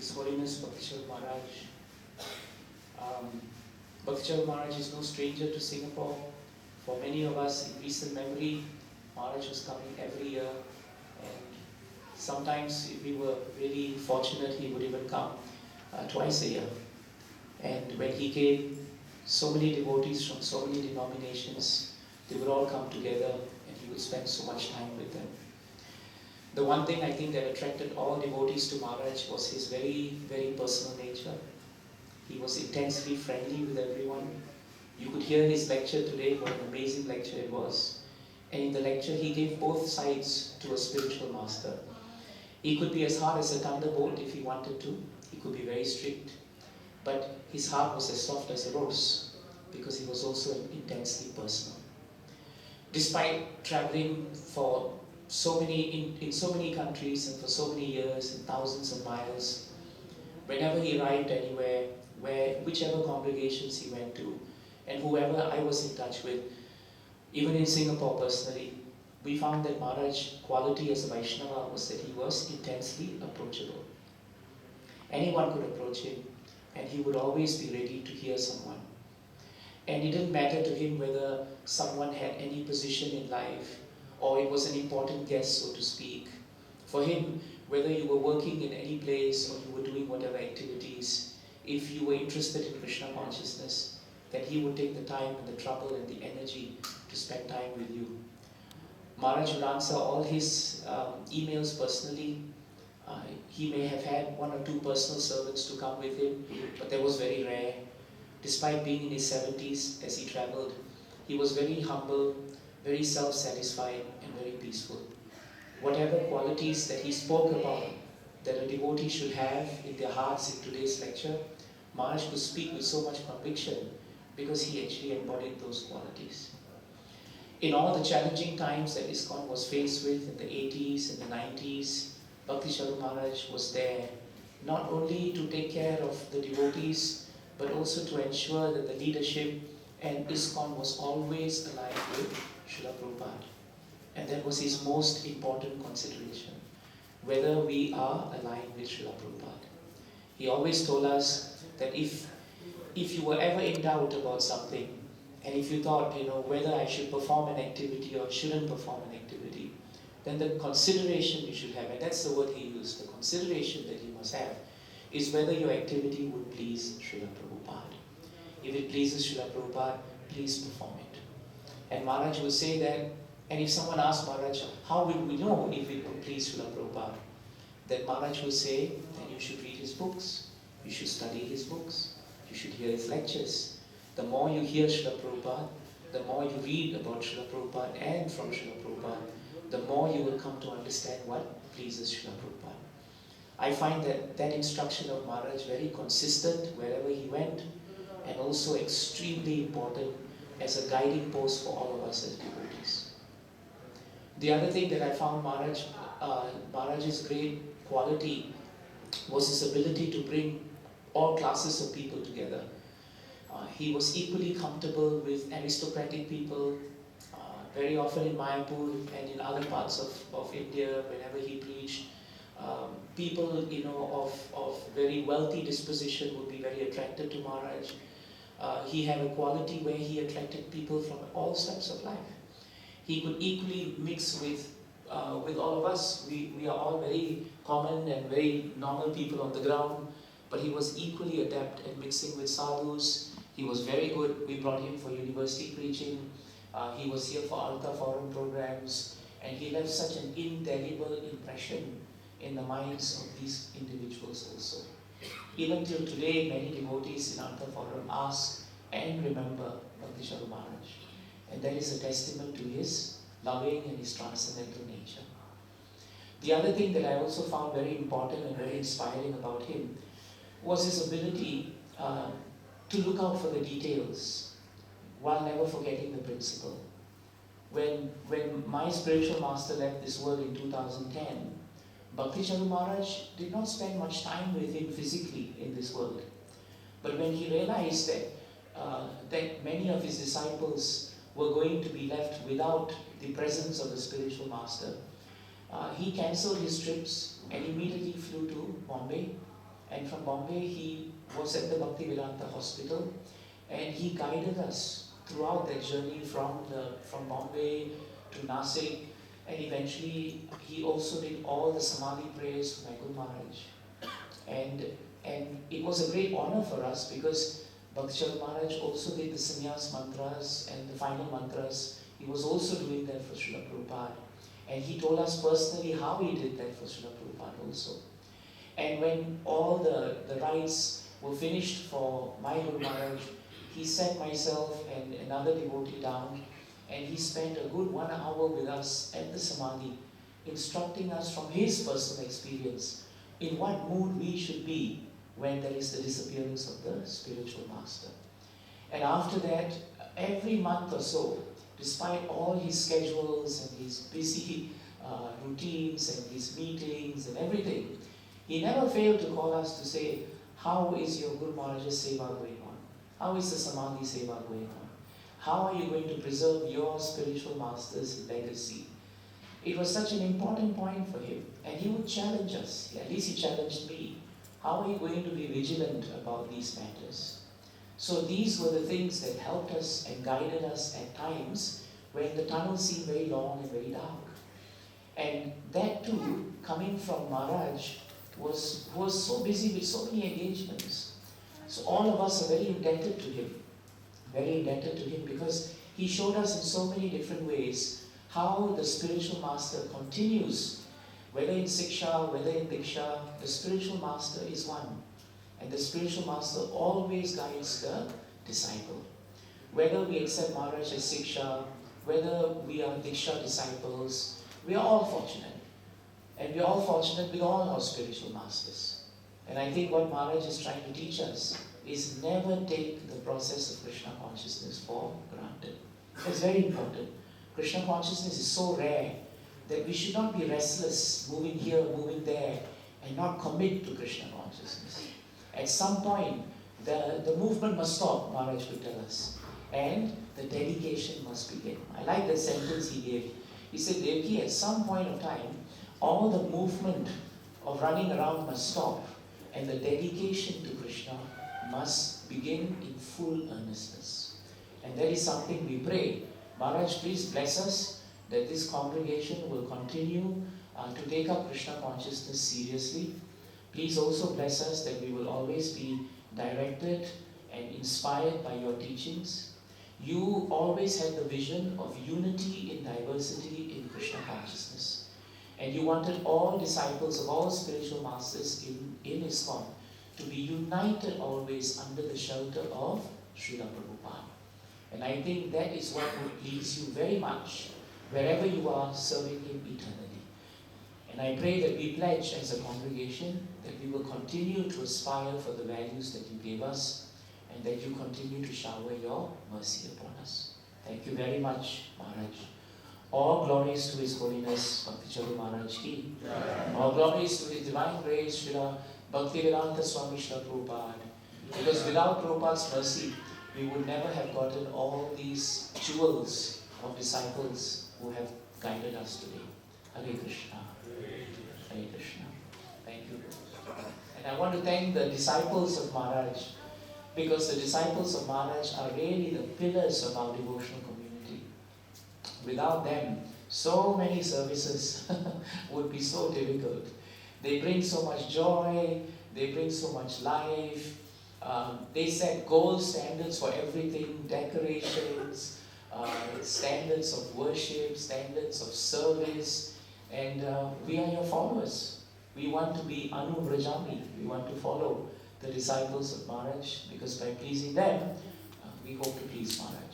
His Holiness Bakthi Charu Maharaj. Bakthi Charu Maharaj is no stranger to Singapore. For many of us in recent memory, Maharaj was coming every year, and sometimes if we were really fortunate, he would even come twice a year. And when he came, so many devotees from so many denominations, they would all come together and he would spend so much time with them. The one thing I think that attracted all devotees to Maharaj was his very, very personal nature. He was intensely friendly with everyone. You could hear his lecture today, what an amazing lecture it was. And in the lecture, he gave both sides to a spiritual master. He could be as hard as a thunderbolt if he wanted to. He could be very strict. But his heart was as soft as a rose, because he was also intensely personal. Despite traveling for in so many countries and for so many years and thousands of miles, whenever he arrived anywhere, whichever congregations he went to, and whoever I was in touch with, even in Singapore personally, we found that Maharaj's quality as a Vaishnava was that he was intensely approachable. Anyone could approach him, and he would always be ready to hear someone. And it didn't matter to him whether someone had any position in life, or it was an important guest, so to speak. For him, whether you were working in any place or you were doing whatever activities, if you were interested in Krishna consciousness, then he would take the time and the trouble and the energy to spend time with you. Maharaj would answer all his emails personally. He may have had one or two personal servants to come with him, but that was very rare. Despite being in his 70s as he traveled, he was very humble, very self-satisfied, and very peaceful. Whatever qualities that he spoke about that a devotee should have in their hearts in today's lecture, Maharaj could speak with so much conviction because he actually embodied those qualities. In all the challenging times that ISKCON was faced with in the 80s and the 90s, Bakthi Charu Maharaj was there not only to take care of the devotees, but also to ensure that the leadership and ISKCON was always aligned with Srila Prabhupada. And that was his most important consideration, whether we are aligned with Srila Prabhupada. He always told us that if you were ever in doubt about something, and if you thought, whether I should perform an activity or shouldn't perform an activity, then the consideration you should have, and that's the word he used, the consideration that you must have, is whether your activity would please Srila Prabhupada. If it pleases Srila Prabhupada, please perform it. And Maharaj would say that, and if someone asked Maharaj, how will we know if it would please Srila Prabhupada? Then Maharaj would say that you should read his books, you should study his books, you should hear his lectures. The more you hear Srila Prabhupada, the more you read about Srila Prabhupada and from Srila Prabhupada, the more you will come to understand what pleases Srila Prabhupada. I find that instruction of Maharaj very consistent wherever he went, and also extremely important as a guiding post for all of us as devotees. The other thing that I found Maharaj's great quality was his ability to bring all classes of people together. He was equally comfortable with aristocratic people. Very often in Mayapur and in other parts of India, whenever he preached, people of very wealthy disposition would be very attracted to Maharaj. He had a quality where he attracted people from all steps of life. He could equally mix with all of us. We are all very common and very normal people on the ground, but he was equally adept at mixing with sadhus. He was very good. We brought him for university preaching. He was here for Alta Forum programs, and he left such an indelible impression in the minds of these individuals also. Even till today, many devotees in Alta Forum ask and remember Bakthi Charu Maharaj. And that is a testament to his loving and his transcendental nature. The other thing that I also found very important and very inspiring about him was his ability to look out for the details while never forgetting the principle. When my spiritual master left this world in 2010, Bakthi Charu Maharaj did not spend much time with him physically in this world. But when he realized that many of his disciples were going to be left without the presence of the spiritual master, he cancelled his trips and immediately flew to Bombay And from Bombay, he was at the Bhakti Vedanta Hospital, and he guided us throughout that journey from Bombay to Nasik, and eventually he also did all the Samadhi prayers for my Guru Maharaj. And it was a great honor for us because Bakthi Charu Maharaj also did the sannyas mantras and the final mantras. He was also doing that for Srila Prabhupada. And he told us personally how he did that for Srila Prabhupada also. And when all the rites were finished for my Guru Maharaj, he sat myself and another devotee down, and he spent a good 1 hour with us at the Samadhi, instructing us from his personal experience in what mood we should be when there is the disappearance of the spiritual master. And after that, every month or so, despite all his schedules and his busy routines and his meetings and everything, he never failed to call us to say, how is your Guru Maharaj's Seva going on? How is the Samadhi Seva going on? How are you going to preserve your spiritual master's legacy? It was such an important point for him, and he would challenge us. At least he challenged me. How are you going to be vigilant about these matters? So these were the things that helped us and guided us at times when the tunnel seemed very long and very dark. And that too, coming from Maharaj, was so busy with so many engagements. So all of us are very indebted to him because he showed us in so many different ways how the spiritual master continues, whether in Siksha, whether in Diksha, the spiritual master is one. And the spiritual master always guides the disciple. Whether we accept Maharaj as Siksha, whether we are Diksha disciples, we are all fortunate. And we are all fortunate with all our spiritual masters. And I think what Maharaj is trying to teach us is never take the process of Krishna consciousness for granted. It's very important. Krishna consciousness is so rare that we should not be restless, moving here, moving there, and not commit to Krishna consciousness. At some point, the movement must stop, Maharaj would tell us, and the dedication must begin. I like the sentence he gave. He said, Devaki, at some point of time, all the movement of running around must stop, and the dedication to Krishna must begin in full earnestness. And that is something we pray. Maharaj, please bless us that this congregation will continue to take up Krishna consciousness seriously. Please also bless us that we will always be directed and inspired by your teachings. You always had the vision of unity in diversity in Krishna consciousness. And you wanted all disciples of all spiritual masters in ISKCON to be united always under the shelter of Srila Prabhupada. And I think that is what would please you very much, wherever you are serving Him eternally. And I pray that we pledge as a congregation that we will continue to aspire for the values that you gave us, and that you continue to shower your mercy upon us. Thank you very much, Maharaj. All glories to His Holiness, Bakthi Charu Maharaj ki. All glories to His Divine Grace, Srila Bhakti Vedanta Swami Srila Prabhupada. Because without Prabhupada's mercy, we would never have gotten all these jewels of disciples who have guided us today. Hare Krishna. Hare Krishna. Thank you. And I want to thank the disciples of Maharaj, because the disciples of Maharaj are really the pillars of our devotional community. Without them, so many services would be so difficult. They bring so much joy, they bring so much life. They set gold standards for everything, decorations, standards of worship, standards of service, and we are your followers. We want to be Anu Vrajami. We want to follow the disciples of Maharaj, because by pleasing them, we hope to please Maharaj.